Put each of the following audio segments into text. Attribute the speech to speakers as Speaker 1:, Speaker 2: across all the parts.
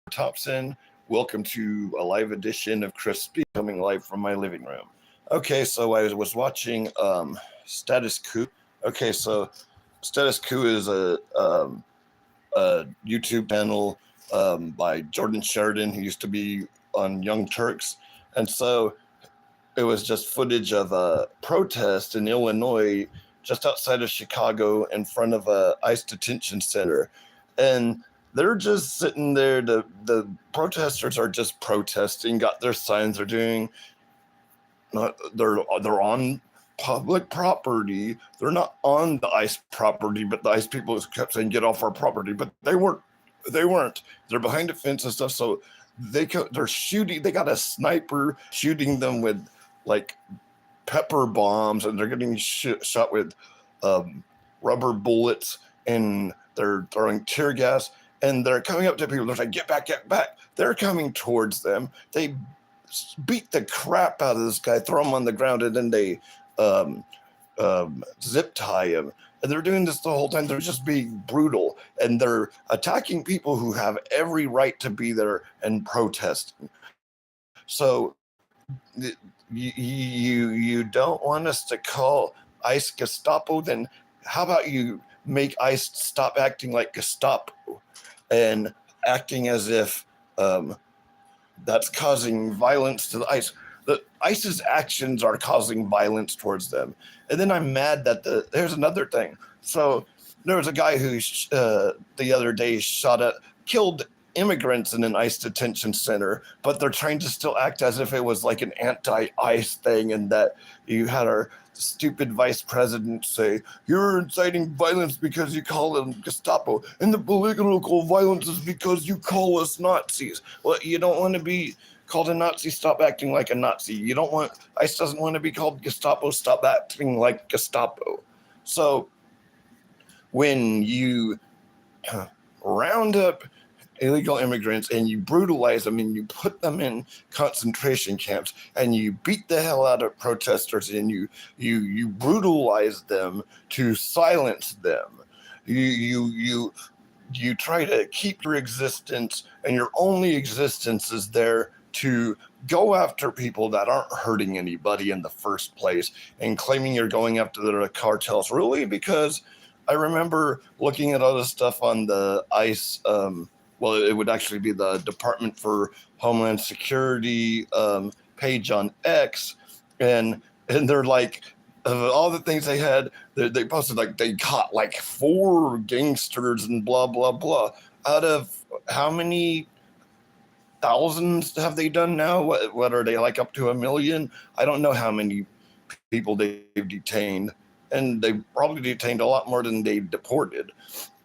Speaker 1: Thompson. Welcome to a live edition of Crispy coming live from my living room. Okay, so I was watching Status Coup. Okay, so Status Coup is a YouTube channel by Jordan Sheridan, who used to be on Young Turks. And so it was just footage of a protest in Illinois, just outside of Chicago, in front of a ICE detention center. And they're just sitting there. The protesters are just protesting, got their signs. They're doing. They're on public property. They're not on the ICE property, but the ICE people kept saying, "Get off our property," but they weren't. They weren't. They're behind a fence and stuff. So they're shooting. They got a sniper shooting them with like pepper bombs, and they're getting shot with rubber bullets, and they're throwing tear gas, and they're coming up to people. They're like, "Get back, get back!" They're coming towards them. They beat the crap out of this guy, throw him on the ground, and then they zip tie him. And they're doing this the whole time. They're just being brutal, and they're attacking people who have every right to be there and protesting. So you don't want us to call ICE Gestapo? Then how about you make ICE stop acting like Gestapo and acting as if that's causing violence to the ICE? The ICE's actions are causing violence towards them. And then I'm mad that there's another thing. So there was a guy who the other day killed immigrants in an ICE detention center, but they're trying to still act as if it was like an anti-ICE thing, and that you had our stupid vice president say, "You're inciting violence because you call them Gestapo, and the political violence is because you call us Nazis." Well, you don't want to be called a Nazi, stop acting like a Nazi. You don't want, ICE doesn't want to be called Gestapo, stop acting like Gestapo. So when you round up illegal immigrants and you brutalize them and you put them in concentration camps and you beat the hell out of protesters and you brutalize them to silence them, you try to keep your existence, and your only existence is there to go after people that aren't hurting anybody in the first place, and claiming you're going after the cartels. Really? Because I remember looking at all this stuff on the ICE, well, it would actually be the Department for Homeland Security page on X, and they're like, of all the things they had, they posted like they caught like 4 gangsters and blah blah blah. Out of how many thousands have they done now? What are they, like up to 1 million? I don't know how many people they've detained, and they probably detained a lot more than they deported.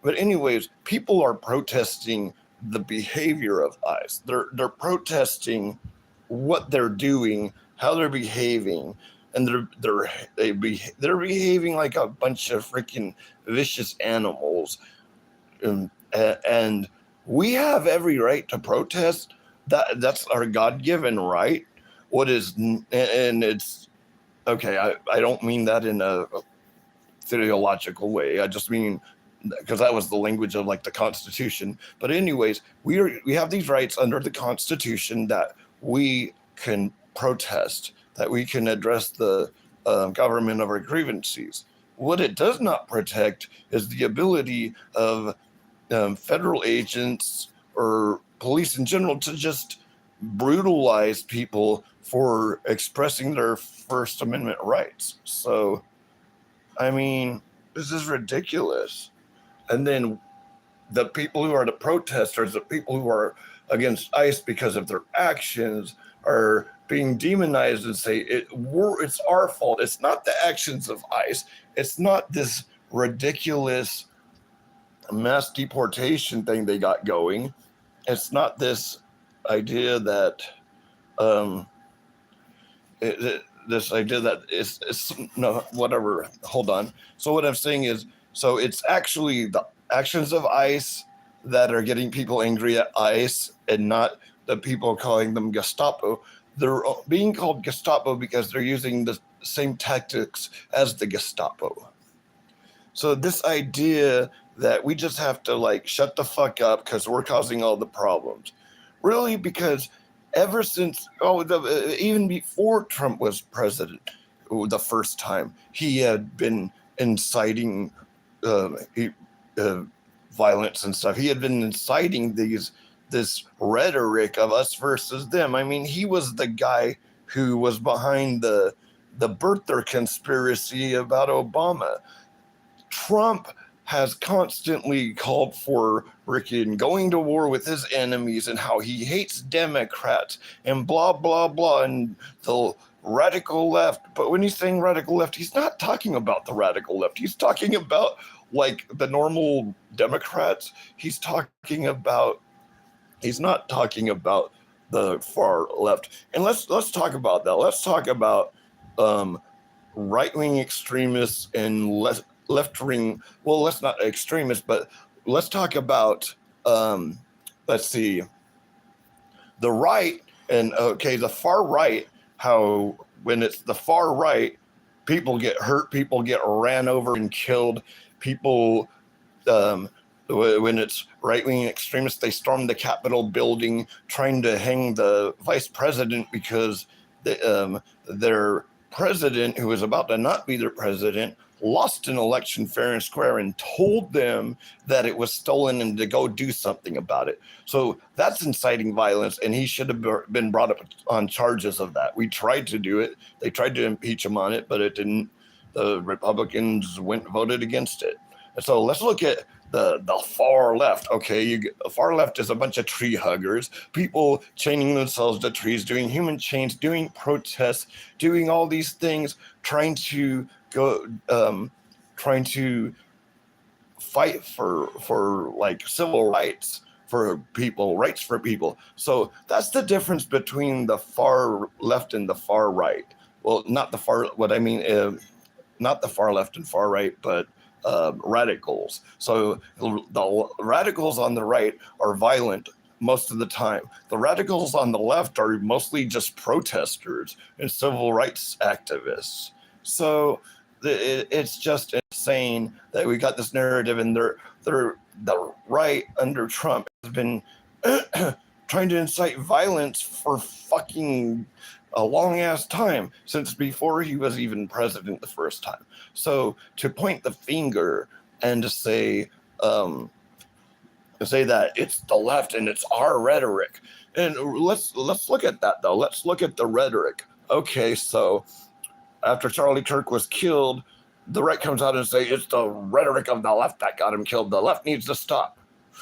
Speaker 1: But anyways, people are protesting the behavior of ICE. They're protesting what they're doing, how they're behaving, and they're behaving like a bunch of freaking vicious animals. And we have every right to protest. That's our God-given right. And it's okay. I don't mean that in a theological way. I just mean, because that was the language of like the Constitution. But anyways, we have these rights under the Constitution that we can protest, that we can address the government of our grievances. What it does not protect is the ability of federal agents or police in general to just brutalize people for expressing their First Amendment rights. So, I mean, this is ridiculous. And then the people who are the protesters, the people who are against ICE because of their actions, are being demonized and say it's our fault. It's not the actions of ICE. It's not this ridiculous mass deportation thing they got going. It's not this idea that this idea that it's no, whatever. Hold on. So what I'm saying is, so it's actually the actions of ICE that are getting people angry at ICE, and not the people calling them Gestapo. They're being called Gestapo because they're using the same tactics as the Gestapo. So this idea that we just have to like shut the fuck up because we're causing all the problems. really, because ever since even before Trump was president, the first time he had been inciting uh, he, uh, violence and stuff. He had been inciting this rhetoric of us versus them. I mean, he was the guy who was behind the birther conspiracy about Obama. Trump has constantly called for freaking going to war with his enemies and how he hates Democrats and blah blah blah and the radical left. But when he's saying radical left, he's not talking about the radical left. He's talking about like the normal Democrats. He's not talking about the far left. And let's talk about that. Let's talk about right-wing extremists and left-wing, well, let's not extremists, but let's talk about, let's see, the right and, the far right, how when it's the far right, people get hurt, people get ran over and killed, people, when it's right-wing extremists, they storm the Capitol building trying to hang the vice president because their president, who was about to not be their president, lost an election fair and square and told them that it was stolen and to go do something about it. So that's inciting violence, and he should have been brought up on charges of that. We tried to do it. They tried to impeach him on it, but it didn't. The Republicans voted against it. And so let's look at the far left. Okay, the far left is a bunch of tree huggers, people chaining themselves to trees, doing human chains, doing protests, doing all these things, trying to fight for like civil rights for people. So that's the difference between the far left and the far right. Well, not the far. What I mean, not the far left and far right, but radicals. So the radicals on the right are violent most of the time. The radicals on the left are mostly just protesters and civil rights activists. So it's just insane that we got this narrative, and the right under Trump has been trying to incite violence for fucking a long ass time, since before he was even president the first time. So to point the finger and to say that it's the left and it's our rhetoric, and let's look at that though. Let's look at the rhetoric. Okay, so after Charlie Kirk was killed, the right comes out and say it's the rhetoric of the left that got him killed. The left needs to stop.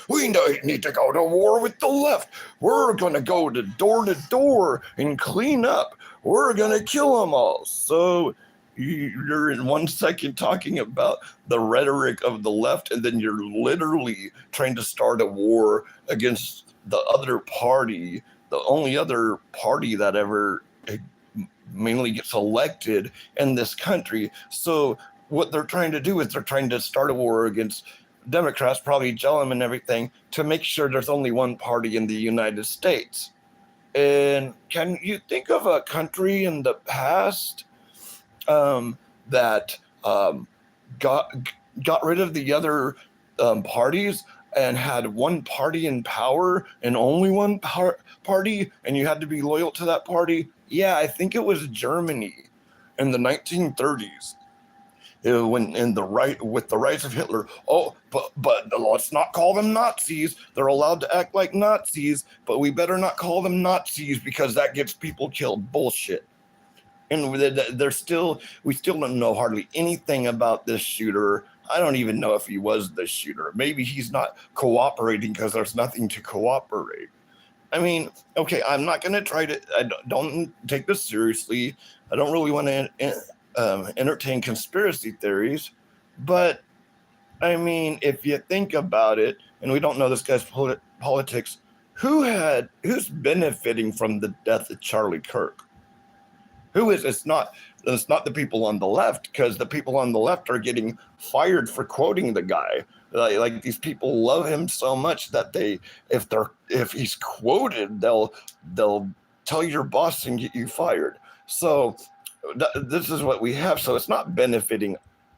Speaker 1: We need to go to war with the left. We're going to go to door and clean up. We're going to kill them all. So you're in 1 second talking about the rhetoric of the left, and then you're literally trying to start a war against the other party, the only other party that ever mainly gets elected in this country. So what they're trying to do is they're trying to start a war against Democrats, probably gel them and everything, to make sure there's only one party in the United States. And can you think of a country in the past that got rid of the other parties and had one party in power and only one party, and you had to be loyal to that party? Yeah, I think it was Germany in the 1930s. When in the right, with the rise of Hitler. Oh, but let's not call them Nazis. They're allowed to act like Nazis, but we better not call them Nazis because that gets people killed. Bullshit. And we still don't know hardly anything about this shooter. I don't even know if he was the shooter. Maybe he's not cooperating because there's nothing to cooperate. I mean, okay, I'm not going to try to, I don't take this seriously. I don't really want to entertain conspiracy theories, but I mean, if you think about it, and we don't know this guy's politics, who's benefiting from the death of Charlie Kirk? Who is? It's not the people on the left, because the people on the left are getting fired for quoting the guy. Like these people love him so much that if he's quoted, they'll tell your boss and get you fired. So this is what we have. So it's not benefiting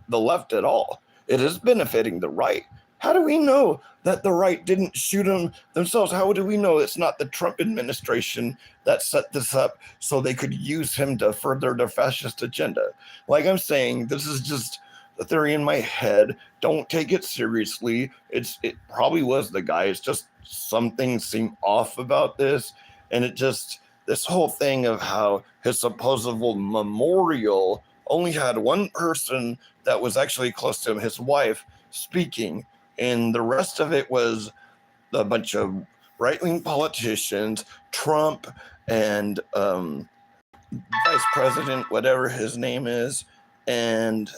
Speaker 1: the left at all. It is benefiting the right. How do we know that the right didn't shoot him themselves? How do we know it's not the Trump administration that set this up so they could use him to further their fascist agenda? Like I'm saying, this is just a theory in my head. Don't take it seriously. It probably was the guy. It's just something seemed off about this. And this whole thing of how his supposed memorial only had one person that was actually close to him, his wife, speaking, and the rest of it was a bunch of right-wing politicians, Trump and Vice President, whatever his name is, and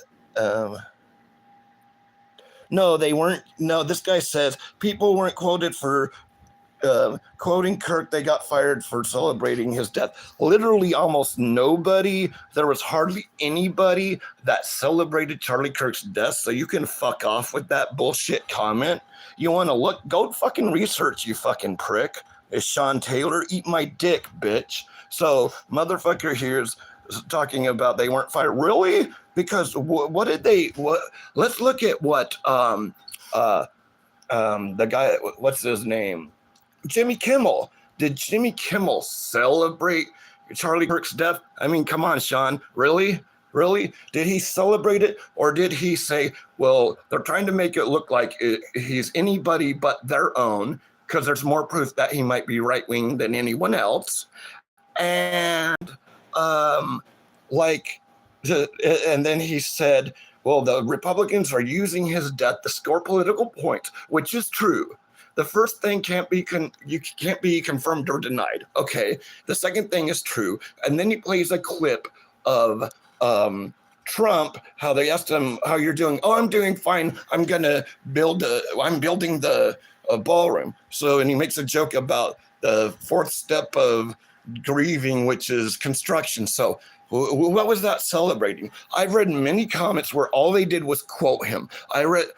Speaker 1: no, they weren't. No, this guy says people weren't quoted for quoting Kirk. They got fired for celebrating his death. Literally almost nobody. There was hardly anybody that celebrated Charlie Kirk's death, so you can fuck off with that bullshit comment. You want to look, go fucking research, you fucking prick. Is Sean Taylor? Eat my dick, bitch. So motherfucker here's talking about they weren't fired. Really? Because what did they, what, let's look at what the guy, what's his name? Jimmy Kimmel. Did Jimmy Kimmel celebrate Charlie Kirk's death? I mean, come on, Sean. Really? Really? Did he celebrate it? Or did he say, well, they're trying to make it look like he's anybody but their own, because there's more proof that he might be right-wing than anyone else. And and then he said, well, the Republicans are using his death to score political points, which is true. The first thing can't be confirmed or denied. Okay. The second thing is true. And then he plays a clip of Trump, how they asked him how you're doing. Oh, I'm doing fine. I'm building the ballroom. So, and he makes a joke about the fourth step of grieving, which is construction. So what was that celebrating? I've read many comments where all they did was quote him. I read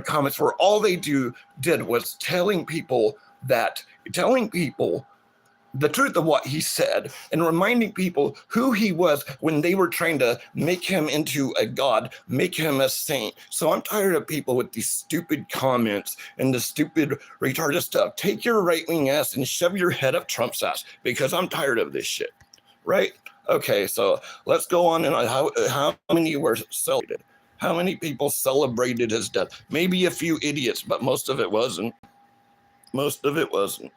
Speaker 1: comments where all they did was telling people the truth of what he said and reminding people who he was when they were trying to make him into a god, make him a saint. So I'm tired of people with these stupid comments and the stupid retarded stuff. Take your right-wing ass and shove your head up Trump's ass, because I'm tired of this shit, right? Okay, so let's go on. And how many were celebrated? How many people celebrated his death? Maybe a few idiots, but most of it wasn't. Most of it wasn't.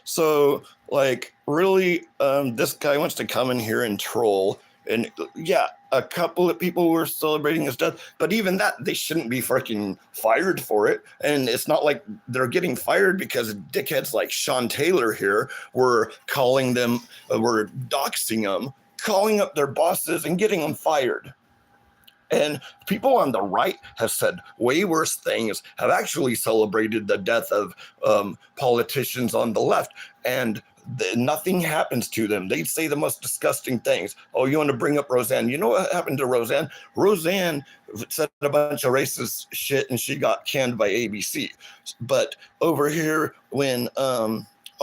Speaker 1: So, like, really, this guy wants to come in here and troll. And yeah, a couple of people were celebrating his death, but even that, they shouldn't be freaking fired for it. And it's not like they're getting fired because dickheads like Sean Taylor here were calling them, were doxing them, calling up their bosses and getting them fired. And people on the right have said way worse things, have actually celebrated the death of politicians on the left, and nothing happens to them. They say the most disgusting things. Oh, you want to bring up Roseanne? You know what happened to Roseanne? Roseanne said a bunch of racist shit and she got canned by ABC. But over here, when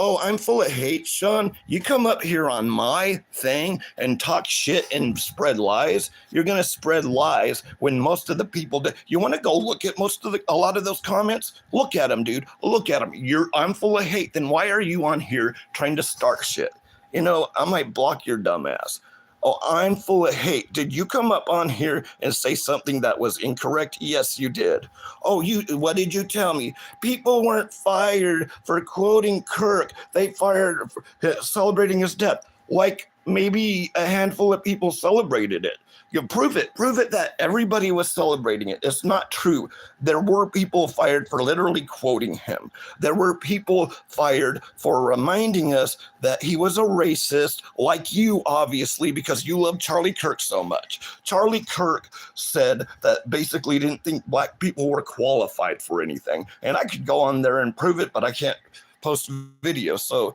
Speaker 1: oh, I'm full of hate, Sean. You come up here on my thing and talk shit and spread lies. You're going to spread lies when most of the people do. You want to go look at a lot of those comments? Look at them, dude. Look at them. I'm full of hate. Then why are you on here trying to start shit? You know, I might block your dumb ass. Oh, I'm full of hate. Did you come up on here and say something that was incorrect? Yes, you did. Oh, what did you tell me? People weren't fired for quoting Kirk. They fired for celebrating his death. Like maybe a handful of people celebrated it. You prove it that everybody was celebrating it. It's not true. There were people fired for literally quoting him. There were people fired for reminding us that he was a racist, like you, obviously, because you love Charlie Kirk so much. Charlie Kirk said that basically didn't think black people were qualified for anything. And I could go on there and prove it, but I can't post videos. So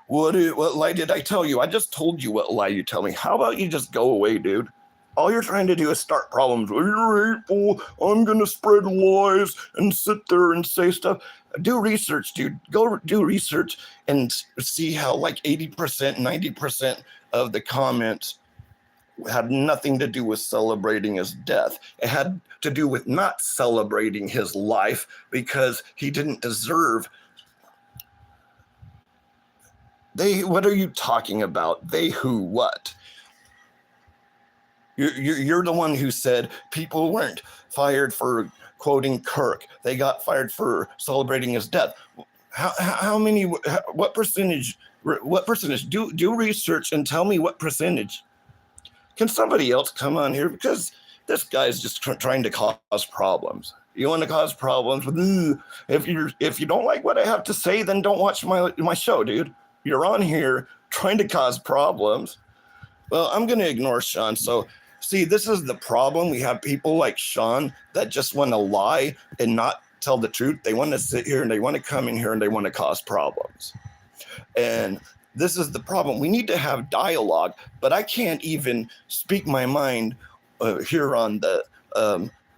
Speaker 1: what lie did I tell you? I just told you what lie you tell me. How about you just go away, dude? All you're trying to do is start problems. You're hateful. I'm going to spread lies and sit there and say stuff. Do research, dude. Go do research and see how like 80%, 90% of the comments had nothing to do with celebrating his death. It had to do with not celebrating his life because he didn't deserve. What are you talking about? They who what? You're the one who said people weren't fired for quoting Kirk. They got fired for celebrating his death. How many? What percentage? What percentage? Do research and tell me what percentage. Can somebody else come on here, because this guy's just trying to cause problems. You want to cause problems? If you don't like what I have to say, then don't watch my show, dude. You're on here trying to cause problems. Well, I'm going to ignore Sean. So, see, this is the problem. We have people like Sean that just want to lie and not tell the truth. They want to sit here and they want to come in here and they want to cause problems. And this is the problem. We need to have dialogue, but I can't even speak my mind here on the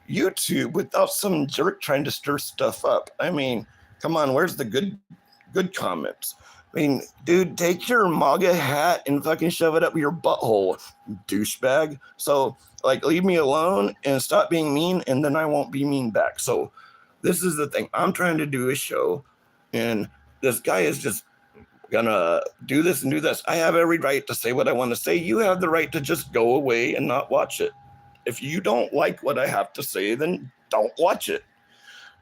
Speaker 1: YouTube without some jerk trying to stir stuff up. I mean, come on, where's the good comments? I mean, dude, take your MAGA hat and fucking shove it up your butthole, douchebag. So, like, leave me alone and stop being mean, and then I won't be mean back. So, this is the thing. I'm trying to do a show, and this guy is just gonna do this and do this. I have every right to say what I want to say. You have the right to just go away and not watch it. If you don't like what I have to say, then don't watch it,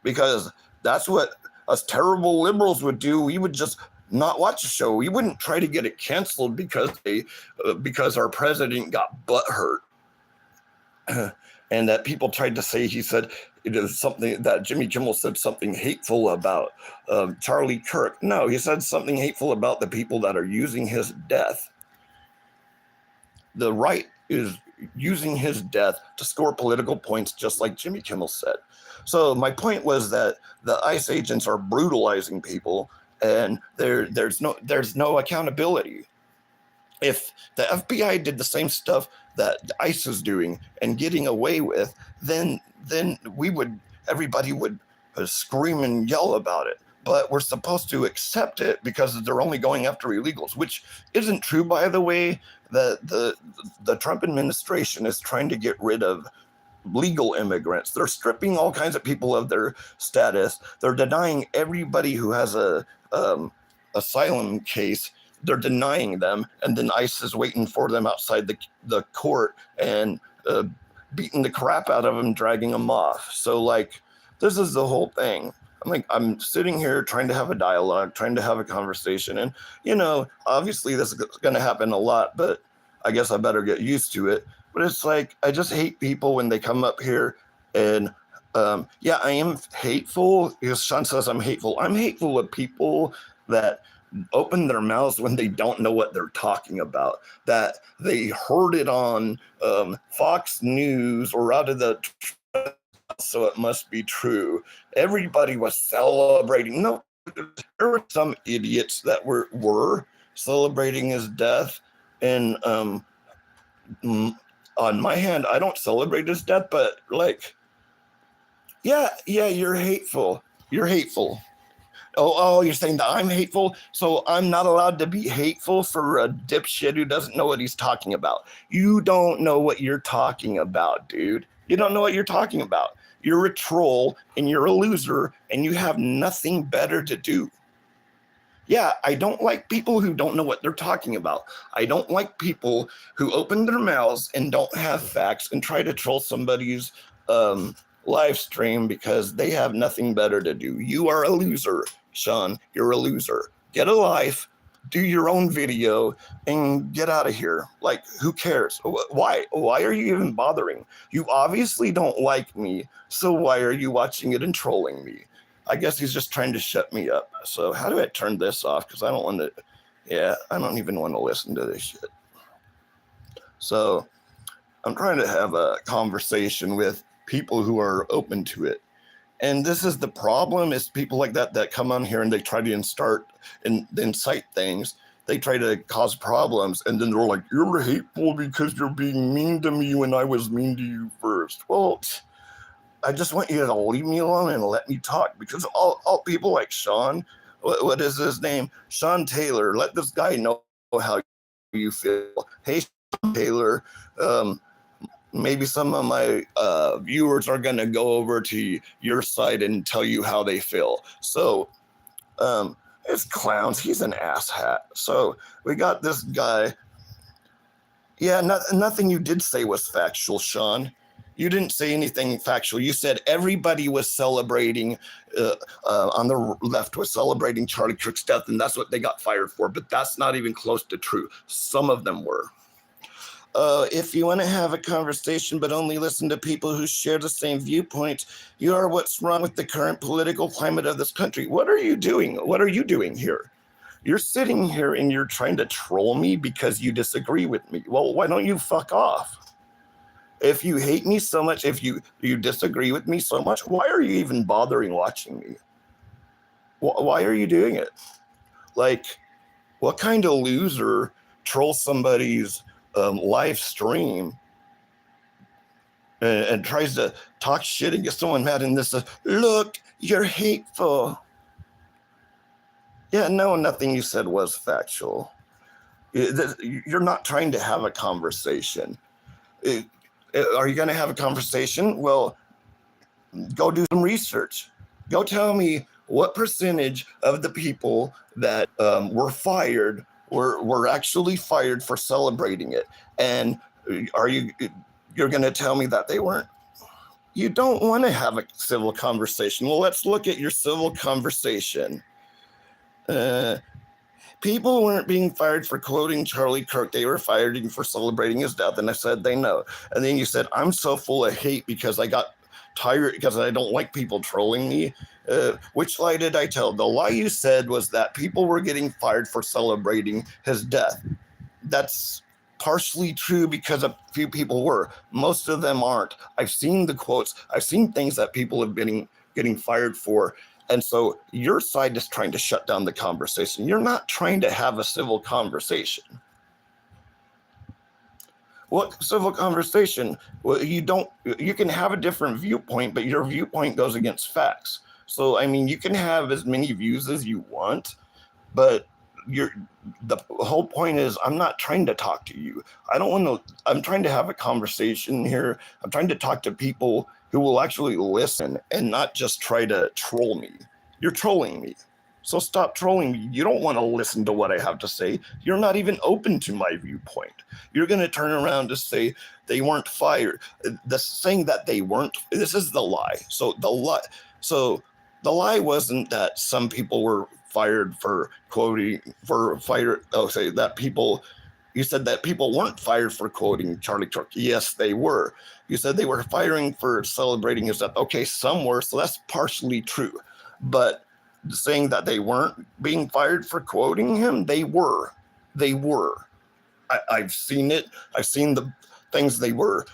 Speaker 1: because that's what us terrible liberals would do. We would just not watch a show. We wouldn't try to get it canceled because our president got butthurt. And that people tried to say he said it is something that Jimmy Kimmel said something hateful about Charlie Kirk. No, he said something hateful about the people that are using his death. The right is using his death to score political points, just like Jimmy Kimmel said. So my point was that the ICE agents are brutalizing people, and there's no accountability. If the FBI did the same stuff that ICE is doing and getting away with, then everybody would scream and yell about it. But we're supposed to accept it because they're only going after illegals, which isn't true, by the way. The Trump administration is trying to get rid of legal immigrants. They're stripping all kinds of people of their status. They're denying everybody who has a asylum case. They're denying them, and then ICE is waiting for them outside the court and beating the crap out of them, dragging them off. So, like, this is the whole thing. I'm sitting here trying to have a dialogue, trying to have a conversation, and obviously this is going to happen a lot, but I guess I better get used to it. But it's like, I just hate people when they come up here and yeah, I am hateful, because Sean says I'm hateful. I'm hateful of people that open their mouths when they don't know what they're talking about, that they heard it on Fox News or out of the so it must be true. Everybody was celebrating. No, there were some idiots that were celebrating his death, and on my hand, I don't celebrate his death, but like, yeah, you're hateful. You're hateful. Oh, you're saying that I'm hateful, so I'm not allowed to be hateful for a dipshit who doesn't know what he's talking about. You don't know what you're talking about, dude. You don't know what you're talking about. You're a troll, and you're a loser, and you have nothing better to do. Yeah, I don't like people who don't know what they're talking about. I don't like people who open their mouths and don't have facts and try to troll somebody's live stream because they have nothing better to do. You are a loser, Sean. You're a loser. Get a life, do your own video, and get out of here. Like, who cares? Why are you even bothering? You obviously don't like me, so why are you watching it and trolling me? I guess he's just trying to shut me up. So how do I turn this off? Because I don't want to, I don't even want to listen to this shit. So I'm trying to have a conversation with people who are open to it. And this is the problem, is people like that come on here and they try to incite things. They try to cause problems, and then they're like, you're hateful because you're being mean to me when I was mean to you first. Well, I just want you to leave me alone and let me talk, because all people like Sean, what is his name? Sean Taylor, let this guy know how you feel. Hey, Taylor, maybe some of my viewers are going to go over to your side and tell you how they feel. So it's clowns. He's an asshat. So we got this guy. Yeah, nothing you did say was factual, Sean. You didn't say anything factual. You said everybody was celebrating, on the left was celebrating Charlie Kirk's death, and that's what they got fired for. But that's not even close to true. Some of them were. If you want to have a conversation but only listen to people who share the same viewpoint, you are what's wrong with the current political climate of this country. What are you doing? What are you doing here? You're sitting here and you're trying to troll me because you disagree with me. Well, why don't you fuck off? If you hate me so much, if you disagree with me so much, why are you even bothering watching me? Why are you doing it? Like, what kind of loser trolls somebody's live stream and tries to talk shit and get someone mad and this look, you're hateful. Yeah, no, nothing you said was factual. You're not trying to have a conversation. Are you going to have a conversation? Well, go do some research. Go tell me what percentage of the people that were fired were actually fired for celebrating it. And you're going to tell me that they weren't? You don't want to have a civil conversation. Well, let's look at your civil conversation. People weren't being fired for quoting Charlie Kirk. They were fired for celebrating his death. And I said, they know. And then you said, I'm so full of hate because I got tired because I don't like people trolling me. Which lie did I tell? The lie you said was that people were getting fired for celebrating his death. That's partially true because a few people were. Most of them aren't. I've seen the quotes. I've seen things that people have been getting fired for. And so your side is trying to shut down the conversation. You're not trying to have a civil conversation. What civil conversation? Well, you can have a different viewpoint, but your viewpoint goes against facts. So, I mean, you can have as many views as you want, but the whole point is I'm not trying to talk to you. I'm trying to have a conversation here. I'm trying to talk to people who will actually listen and not just try to troll me. You're trolling me. So stop trolling me. You don't want to listen to what I have to say. You're not even open to my viewpoint. You're going to turn around to say they weren't fired. The saying that they weren't, this is the lie. So the lie wasn't that some people were fired for quoting, you said that people weren't fired for quoting Charlie Kirk. Yes, they were. You said they were firing for celebrating his death. Okay, some were, so that's partially true. But saying that they weren't being fired for quoting him, they were. They were. I've seen it. I've seen the things they were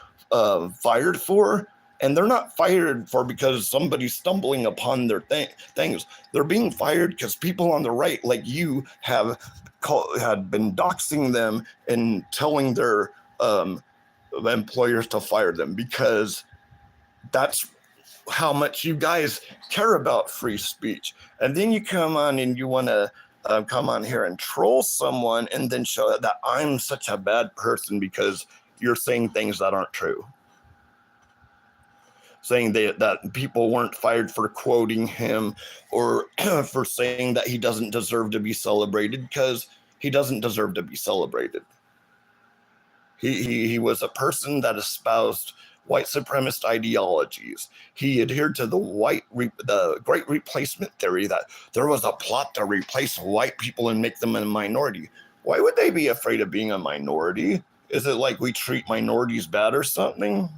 Speaker 1: fired for, and they're not fired for because somebody's stumbling upon their things. They're being fired because people on the right, like you, had been doxing them and telling their employers to fire them because that's how much you guys care about free speech. And then you come on and you want to come on here and troll someone and then show that I'm such a bad person because you're saying things that aren't true. Saying that people weren't fired for quoting him or for saying that he doesn't deserve to be celebrated because he doesn't deserve to be celebrated. He was a person that espoused white supremacist ideologies. He adhered to the Great Replacement theory that there was a plot to replace white people and make them a minority. Why would they be afraid of being a minority? Is it like we treat minorities bad or something?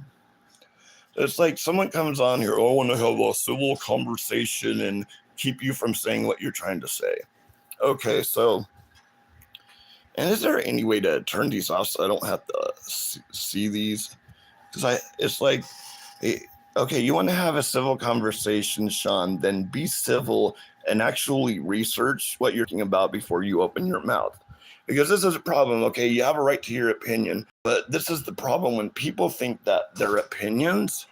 Speaker 1: It's like someone comes on here, oh, I want to have a civil conversation and keep you from saying what you're trying to say. Okay, so, and is there any way to turn these off so I don't have to see these? Because it's like, okay, you want to have a civil conversation, Sean, then be civil and actually research what you're talking about before you open your mouth. Because this is a problem, okay? You have a right to your opinion, but this is the problem when people think that their opinions,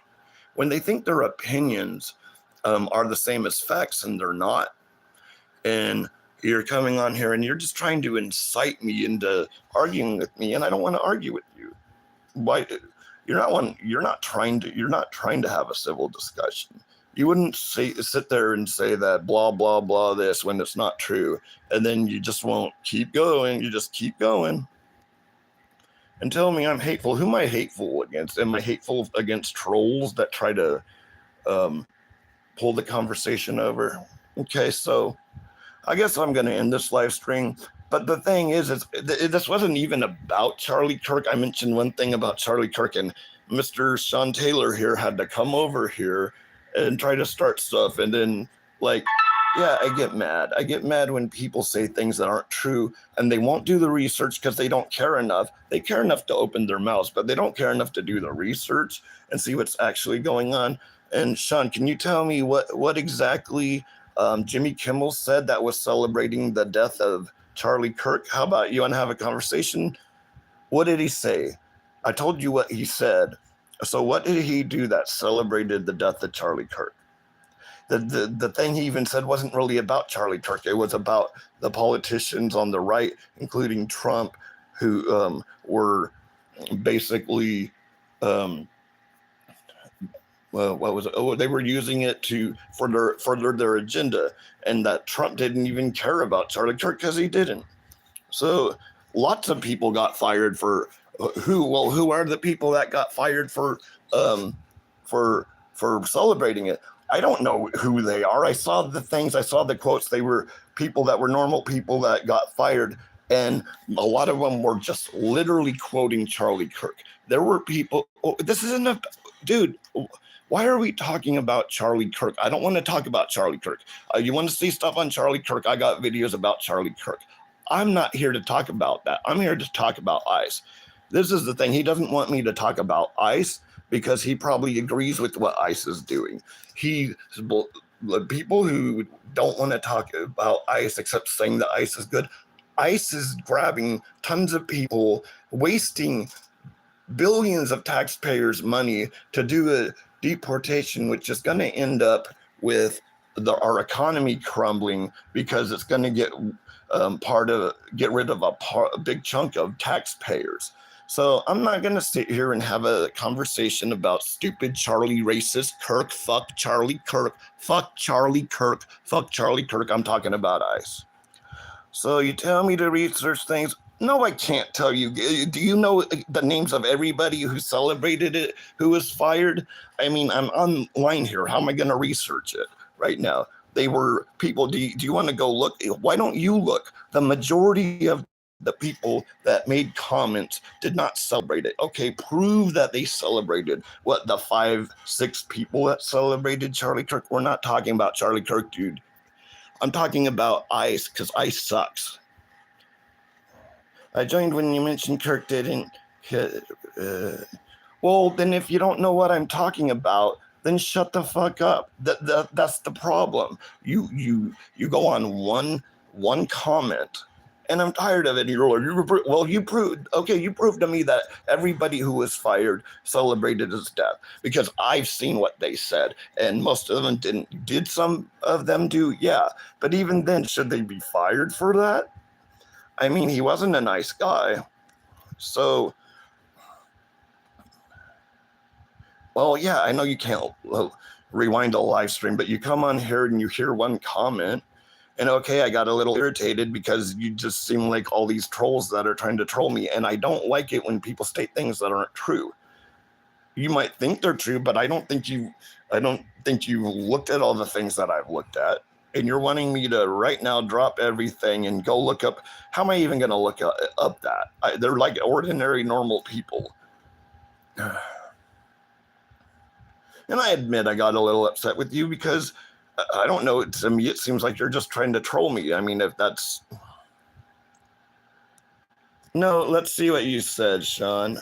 Speaker 1: when they think their opinions are the same as facts and they're not. And you're coming on here and you're just trying to incite me into arguing with me, and I don't want to argue with you. Why? You're not trying to have a civil discussion. You wouldn't sit there and say that blah blah blah this when it's not true, and then you just won't keep going. You just keep going and tell me I'm hateful. Who am I hateful against? Am I hateful against trolls that try to pull the conversation over? Okay, so I guess I'm going to end this live stream. But the thing is this wasn't even about Charlie Kirk. I mentioned one thing about Charlie Kirk, and Mr. Sean Taylor here had to come over here and try to start stuff. And then, like, yeah, I get mad. I get mad when people say things that aren't true, and they won't do the research because they don't care enough. They care enough to open their mouths, but they don't care enough to do the research and see what's actually going on. And Sean, can you tell me what exactly Jimmy Kimmel said that was celebrating the death of Charlie Kirk? How about you want to have a conversation? What did he say? I told you what he said. So what did he do that celebrated the death of Charlie Kirk? The thing he even said wasn't really about Charlie Kirk. It was about the politicians on the right, including Trump, who were basically what was it? Oh, they were using it to further their agenda, and that Trump didn't even care about Charlie Kirk because he didn't. So lots of people got fired for who? Well, who are the people that got fired for celebrating it? I don't know who they are. I saw the things. I saw the quotes. They were people that were normal people that got fired, and a lot of them were just literally quoting Charlie Kirk. There were people. Oh, this isn't a dude. Why are we talking about Charlie Kirk? I don't want to talk about Charlie Kirk. You want to see stuff on Charlie Kirk? I got videos about Charlie Kirk. I'm not here to talk about that. I'm here to talk about ICE. This is the thing. He doesn't want me to talk about ICE because he probably agrees with what ICE is doing. People who don't want to talk about ICE except saying that ICE is good, ICE is grabbing tons of people, wasting billions of taxpayers' money to do a deportation, which is going to end up with our economy crumbling because it's going to get rid of a big chunk of taxpayers. So I'm not going to sit here and have a conversation about stupid Charlie racist Kirk. Fuck Charlie Kirk. Fuck Charlie Kirk. Fuck Charlie Kirk. I'm talking about ICE. So you tell me to research things. No, I can't tell you. Do you know the names of everybody who celebrated it, who was fired? I mean, I'm online here. How am I going to research it right now? They were people. Do you want to go look? Why don't you look? The majority of the people that made comments did not celebrate it. Okay, prove that they celebrated. What, the 5-6 people that celebrated Charlie Kirk? We're not talking about Charlie Kirk, dude. I'm talking about ICE because ICE sucks. I joined when you mentioned Kirk didn't. Well, then if you don't know what I'm talking about, then shut the fuck up. That's the problem. You go on one comment, and I'm tired of it. You're like, you proved to me that everybody who was fired celebrated his death because I've seen what they said, and most of them didn't. Did some of them do? Yeah, but even then, should they be fired for that? I mean, he wasn't a nice guy. So, well, yeah, I know you can't rewind a live stream, but you come on here and you hear one comment, and okay, I got a little irritated because you just seem like all these trolls that are trying to troll me, and I don't like it when people state things that aren't true. You might think they're true, but I don't think you looked at all the things that I've looked at. And you're wanting me to right now drop everything and go look up. How am I even going to look up that? They're like ordinary, normal people. And I admit I got a little upset with you because, I don't know, to me it seems like you're just trying to troll me. I mean, if that's... No, let's see what you said, Sean.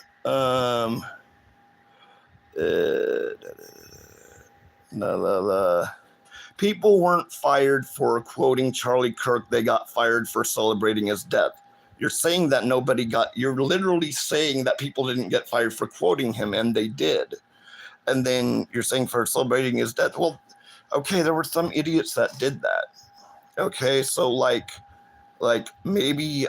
Speaker 1: People weren't fired for quoting Charlie Kirk. They got fired for celebrating his death. You're saying that you're literally saying that people didn't get fired for quoting him, and they did. And then you're saying for celebrating his death. Well, okay, there were some idiots that did that. Okay, so like, like maybe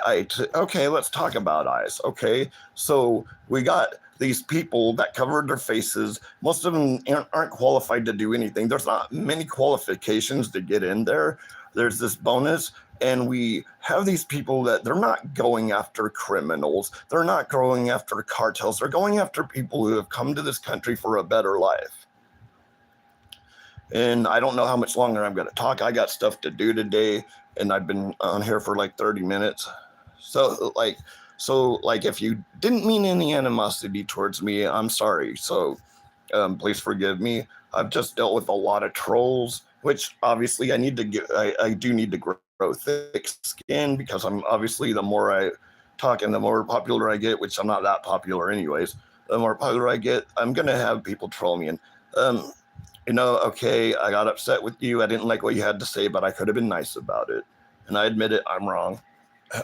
Speaker 1: okay, let's talk about ICE. Okay, so we got these people that covered their faces. Most of them aren't qualified to do anything. There's not many qualifications to get in there. There's this bonus, and we have these people that they're not going after criminals. They're not going after cartels. They're going after people who have come to this country for a better life. And I don't know how much longer I'm going to talk. I got stuff to do today, and I've been on here for like 30 minutes. So, if you didn't mean any animosity towards me, I'm sorry. So, please forgive me. I've just dealt with a lot of trolls, which obviously I need to get. I do need to grow thick skin because I'm obviously the more I talk and the more popular I get, which I'm not that popular anyways. The more popular I get, I'm gonna have people troll me and. Okay, I got upset with you. I didn't like what you had to say, but I could have been nice about it. And I admit it, I'm wrong.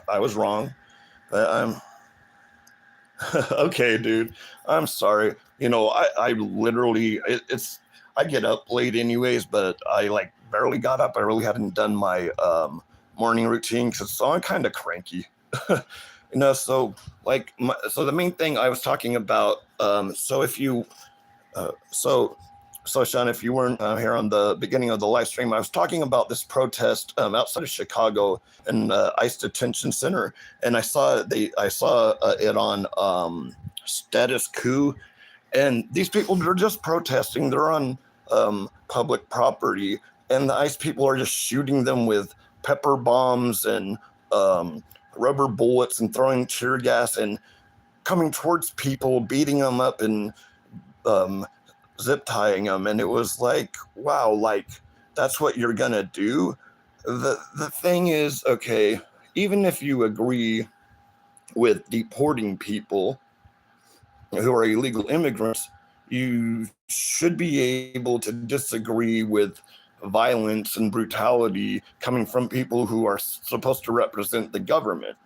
Speaker 1: I was wrong. But I'm okay, dude. I'm sorry. I literally, I get up late anyways, but I like barely got up. I really hadn't done my morning routine so I'm kind of cranky. So so the main thing I was talking about, so if you, so So, Sean, if you weren't here on the beginning of the live stream, I was talking about this protest outside of Chicago in ICE detention center, and I saw it on Status Coup, and these people they're just protesting. They're on public property, and the ICE people are just shooting them with pepper bombs and rubber bullets and throwing tear gas and coming towards people, beating them up and um, zip tying them, and it was like, wow, like that's what you're gonna do. The thing is, okay, even if you agree with deporting people who are illegal immigrants, you should be able to disagree with violence and brutality coming from people who are supposed to represent the government.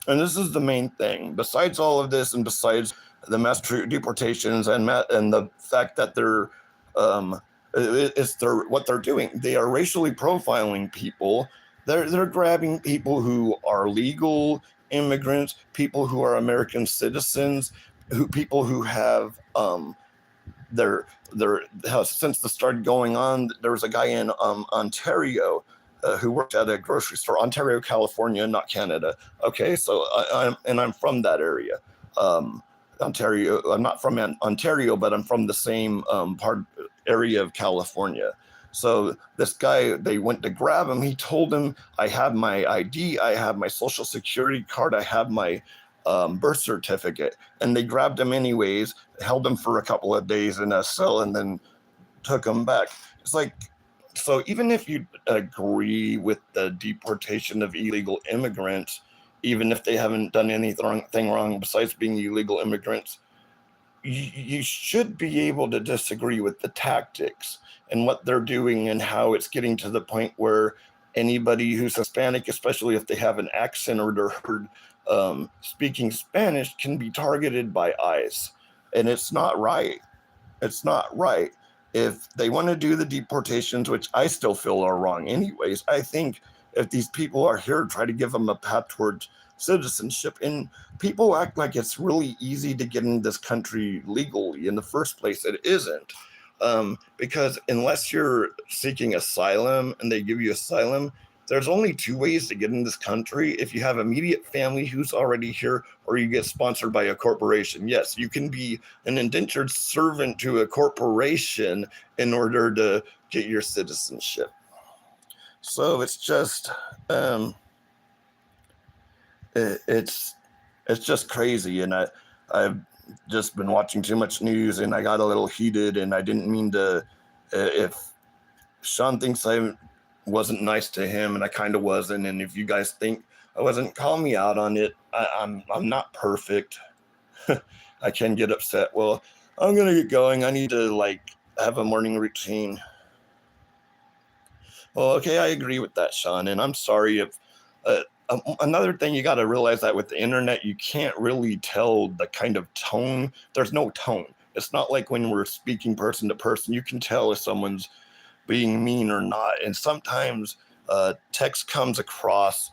Speaker 1: And this is the main thing. Besides all of this, and besides the mass deportations and the fact that what they're doing. They are racially profiling people. They're grabbing people who are legal immigrants, people who are American citizens, people who have since this started going on. There was a guy in Ontario who worked at a grocery store, Ontario, California, not Canada. Okay, so I'm from that area, Ontario. I'm not from Ontario, but I'm from the same area of California. So this guy, they went to grab him. He told him, "I have my ID, I have my social security card, I have my birth certificate," and they grabbed him anyways, held him for a couple of days in a cell, and then took him back. It's like, so even if you agree with the deportation of illegal immigrants, even if they haven't done anything wrong besides being illegal immigrants, you should be able to disagree with the tactics and what they're doing and how it's getting to the point where anybody who's Hispanic, especially if they have an accent or they're heard speaking Spanish, can be targeted by ICE. And it's not right. It's not right. If they want to do the deportations, which I still feel are wrong anyways, I think if these people are here, try to give them a path towards citizenship. And people act like it's really easy to get in this country legally. In the first place, it isn't. Because unless you're seeking asylum and they give you asylum, there's only two ways to get in this country. If you have immediate family who's already here, or you get sponsored by a corporation. Yes, you can be an indentured servant to a corporation in order to get your citizenship. So it's just, it's just crazy. And I've just been watching too much news, and I got a little heated, and I didn't mean to. If Sean thinks I wasn't nice to him, and I kind of wasn't, and if you guys think I wasn't, call me out on it. I'm not perfect. I can get upset. Well, I'm gonna get going. I need to have a morning routine. Well, okay, I agree with that, Sean, and I'm sorry if. Another thing, you got to realize that with the internet, you can't really tell the kind of tone. There's no tone. It's not like when we're speaking person to person. You can tell if someone's being mean or not. And sometimes text comes across,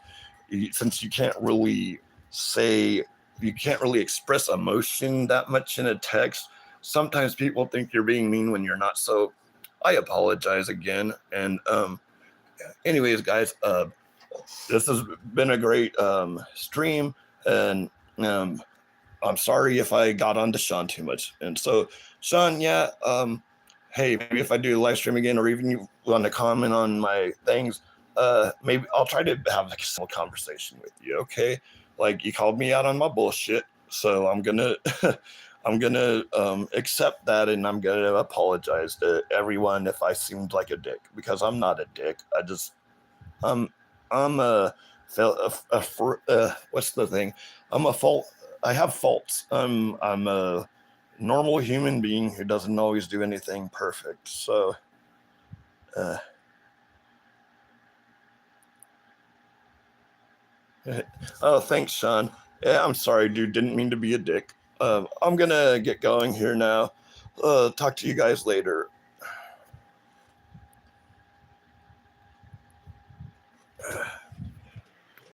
Speaker 1: since you can't really express emotion that much in a text, sometimes people think you're being mean when you're not. So I apologize again. And anyways, guys, this has been a great stream, and I'm sorry if I got onto Sean too much. And so, Sean, yeah, hey, maybe if I do a live stream again, or even you want to comment on my things, maybe I'll try to have like a simple conversation with you. Okay, like you called me out on my bullshit, so I'm gonna I'm gonna accept that, and I'm gonna apologize to everyone if I seemed like a dick, because I'm not a dick. I'm what's the thing? I'm a fault. I have faults. I'm a normal human being who doesn't always do anything perfect. So, oh, thanks, Sean. Yeah, I'm sorry, dude. Didn't mean to be a dick. I'm gonna get going here now. Talk to you guys later.